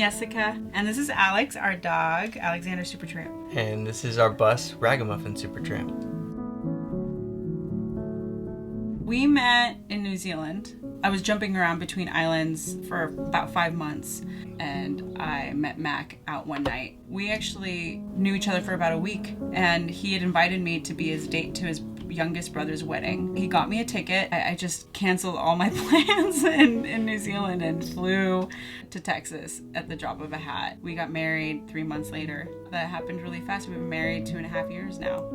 Jessica, and this is Alex, our dog, Alexander Supertramp. And this is our bus, Ragamuffin Supertramp. We met in New Zealand. I was jumping around between islands for about 5 months, and I met Mac out one night. We actually knew each other for about a week, and he had invited me to be his date to his youngest brother's wedding. He got me a ticket. I just canceled all my plans in New Zealand and flew to Texas at the drop of a hat. We got married 3 months later. That happened really fast. We've been married 2.5 years now.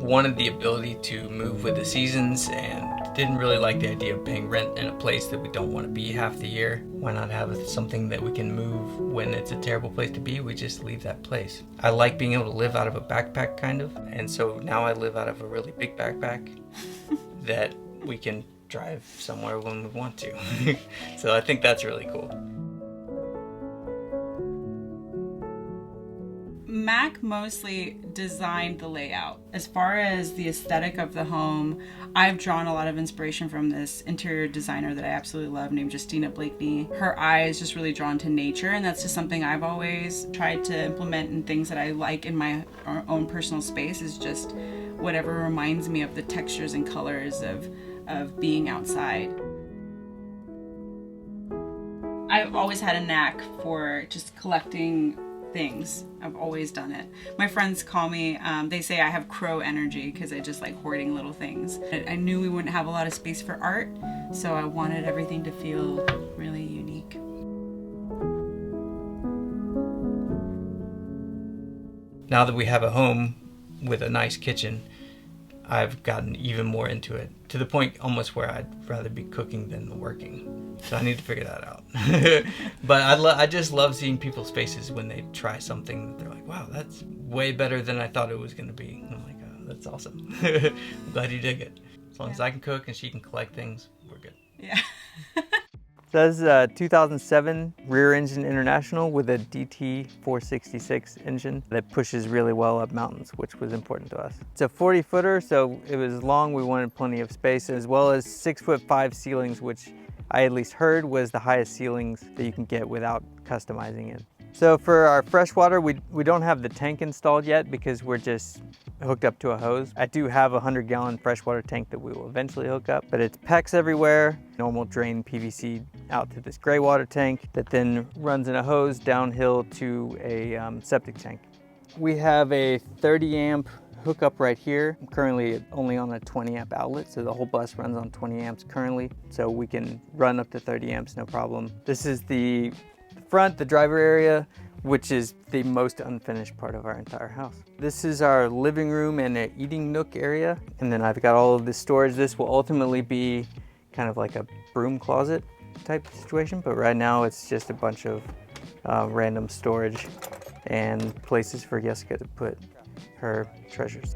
Wanted the ability to move with the seasons and didn't really like the idea of paying rent in a place that we don't want to be half the year. Why not have something that we can move when it's a terrible place to be? We just leave that place. I like being able to live out of a backpack kind of, and so now I live out of a really big backpack that we can drive somewhere when we want to. So I think that's really cool. Mac mostly designed the layout. As far as the aesthetic of the home, I've drawn a lot of inspiration from this interior designer that I absolutely love named Justina Blakeney. Her eye is just really drawn to nature, and that's just something I've always tried to implement in things that I like in my own personal space, is just whatever reminds me of the textures and colors of being outside. I've always had a knack for just collecting things. I've always done it. My friends call me, they say I have crow energy because I just like hoarding little things. I knew we wouldn't have a lot of space for art, so I wanted everything to feel really unique. Now that we have a home with a nice kitchen, I've gotten even more into it, to the point almost where I'd rather be cooking than working. So I need to figure that out. But I just love seeing people's faces when they try something that they're like, wow, that's way better than I thought it was going to be. And I'm like, oh, that's awesome. I'm glad you dig it. As long as I can cook and she can collect things, we're good. Yeah. So this is a 2007 rear engine International with a DT 466 engine that pushes really well up mountains, which was important to us. It's a 40-footer, so it was long. We wanted plenty of space, as well as 6'5" ceilings, which I at least heard was the highest ceilings that you can get without customizing it. So for our freshwater, we don't have the tank installed yet because we're just hooked up to a hose. I do have a 100-gallon freshwater tank that we will eventually hook up, but it's PEX everywhere, normal drain PVC out to this gray water tank that then runs in a hose downhill to a septic tank. We have a 30 amp hookup right here. I'm currently only on a 20 amp outlet, so the whole bus runs on 20 amps currently, so we can run up to 30 amps, no problem. This is the front, the driver area, which is the most unfinished part of our entire house. This is our living room and an eating nook area, and then I've got all of this storage. This will ultimately be kind of like a broom closet type situation, but right now it's just a bunch of random storage and places for Jessica to put her treasures.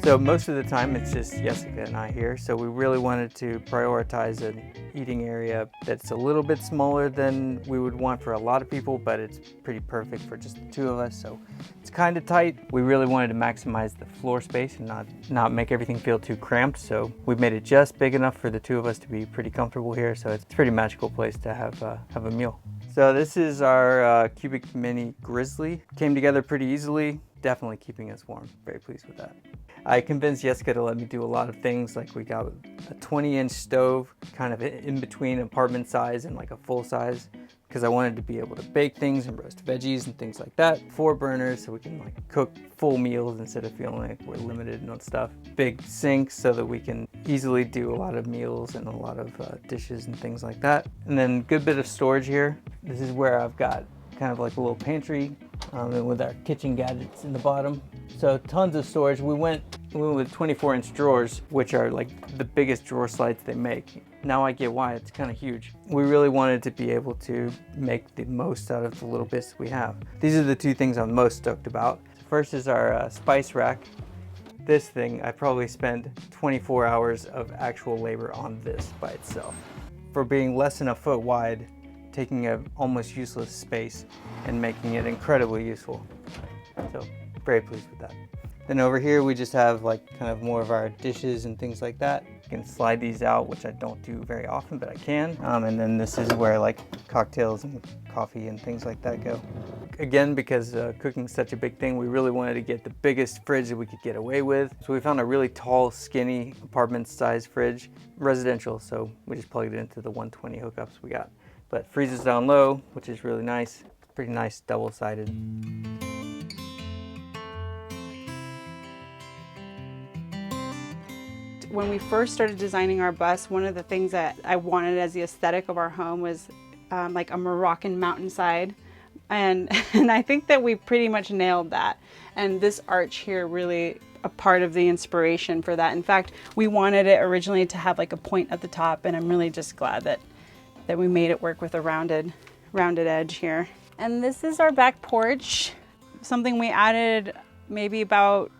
So most of the time it's just Jessica and I here, so we really wanted to prioritize an eating area that's a little bit smaller than we would want for a lot of people, but it's pretty perfect for just the two of us, so it's kind of tight. We really wanted to maximize the floor space and not make everything feel too cramped, so we've made it just big enough for the two of us to be pretty comfortable here, so it's a pretty magical place to have a meal. So this is our Cubic Mini Grizzly. Came together pretty easily, definitely keeping us warm. Very pleased with that. I convinced Jessica to let me do a lot of things, like we got a 20-inch stove, kind of in between apartment size and like a full size, because I wanted to be able to bake things and roast veggies and things like that. 4 burners, so we can like cook full meals instead of feeling like we're limited on stuff. Big sinks so that we can easily do a lot of meals and a lot of dishes and things like that. And then a good bit of storage here. This is where I've got kind of like a little pantry and with our kitchen gadgets in the bottom. So tons of storage. We went with 24-inch drawers, which are like the biggest drawer slides they make. Now I get why, it's kind of huge. We really wanted to be able to make the most out of the little bits we have. These are the two things I'm most stoked about. First is our spice rack. This thing, I probably spent 24 hours of actual labor on this by itself. For being less than a foot wide, taking an almost useless space and making it incredibly useful. So very pleased with that. Then over here we just have like kind of more of our dishes and things like that. can slide these out, which I don't do very often, but I can. And then this is where like cocktails and coffee and things like that go. Again, because cooking is such a big thing, we really wanted to get the biggest fridge that we could get away with. So we found a really tall, skinny apartment size fridge, residential, so we just plugged it into the 120 hookups we got. But freezes down low, which is really nice. Pretty nice double-sided. When we first started designing our bus, one of the things that I wanted as the aesthetic of our home was like a Moroccan mountainside. And I think that we pretty much nailed that. And this arch here really a part of the inspiration for that. In fact, we wanted it originally to have like a point at the top, and I'm really just glad that we made it work with a rounded edge here. And this is our back porch, something we added maybe about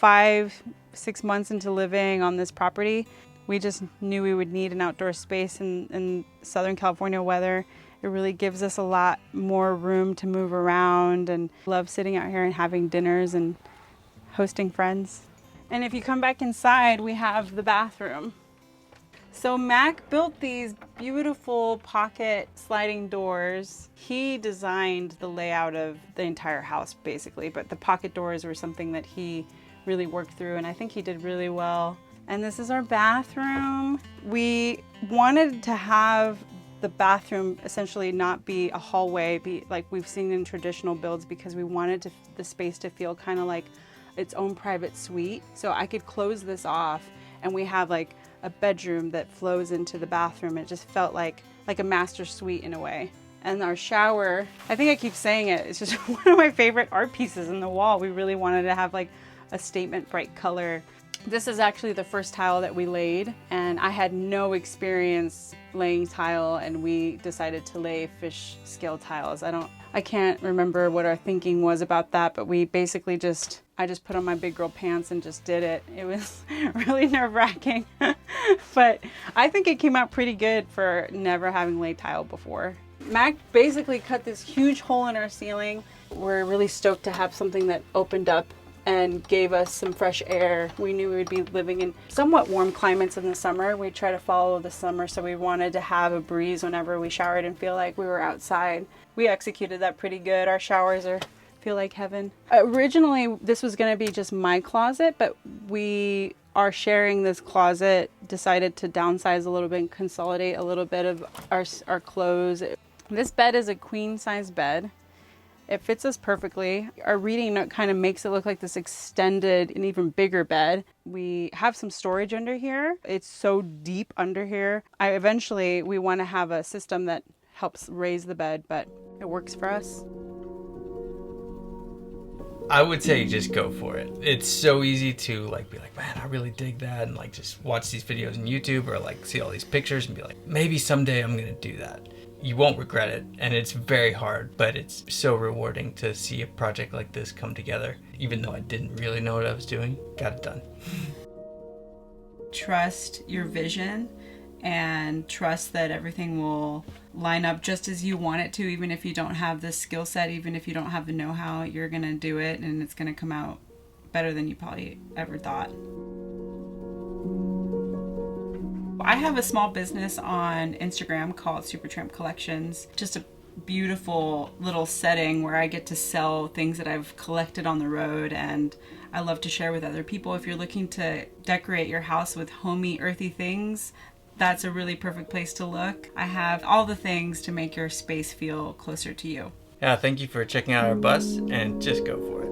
5-6 months into living on this property. We just knew we would need an outdoor space in Southern California weather. It really gives us a lot more room to move around, and love sitting out here and having dinners and hosting friends. And if you come back inside, we have the bathroom. So Mac built these beautiful pocket sliding doors. He designed the layout of the entire house basically, but the pocket doors were something that he really worked through, and I think he did really well. And this is our bathroom. We wanted to have the bathroom essentially not be a hallway, be like we've seen in traditional builds, because we wanted the space to feel kind of like its own private suite. So I could close this off and we have like a bedroom that flows into the bathroom. It just felt like a master suite in a way. And our shower, I think I keep saying it, it's just one of my favorite art pieces in the wall. We really wanted to have like a statement bright color. This is actually the first tile that we laid, and I had no experience laying tile, and we decided to lay fish scale tiles. I can't remember what our thinking was about that, but we basically I just put on my big girl pants and just did it. It was really nerve-wracking, but I think it came out pretty good for never having laid tile before. Mac basically cut this huge hole in our ceiling. We're really stoked to have something that opened up and gave us some fresh air. We knew we would be living in somewhat warm climates in the summer. We try to follow the summer, so we wanted to have a breeze whenever we showered and feel like we were outside. We executed that pretty good. Our showers feel like heaven. Originally, this was gonna be just my closet, but we are sharing this closet, decided to downsize a little bit and consolidate a little bit of our clothes. This bed is a queen size bed. It fits us perfectly. Our reading nook kind of makes it look like this extended and even bigger bed. We have some storage under here. It's so deep under here. We want to have a system that helps raise the bed, but it works for us. I would say just go for it. It's so easy to like be like, man, I really dig that, and like just watch these videos on YouTube or like see all these pictures and be like, maybe someday I'm gonna do that. You won't regret it, and it's very hard, but it's so rewarding to see a project like this come together. Even though I didn't really know what I was doing, got it done. Trust your vision and trust that everything will line up just as you want it to. Even if you don't have the skill set, even if you don't have the know-how, you're gonna do it and it's gonna come out better than you probably ever thought. I have a small business on Instagram called Supertramp Collections. Just a beautiful little setting where I get to sell things that I've collected on the road, and I love to share with other people. If you're looking to decorate your house with homey, earthy things, that's a really perfect place to look. I have all the things to make your space feel closer to you. Yeah, thank you for checking out our bus, and just go for it.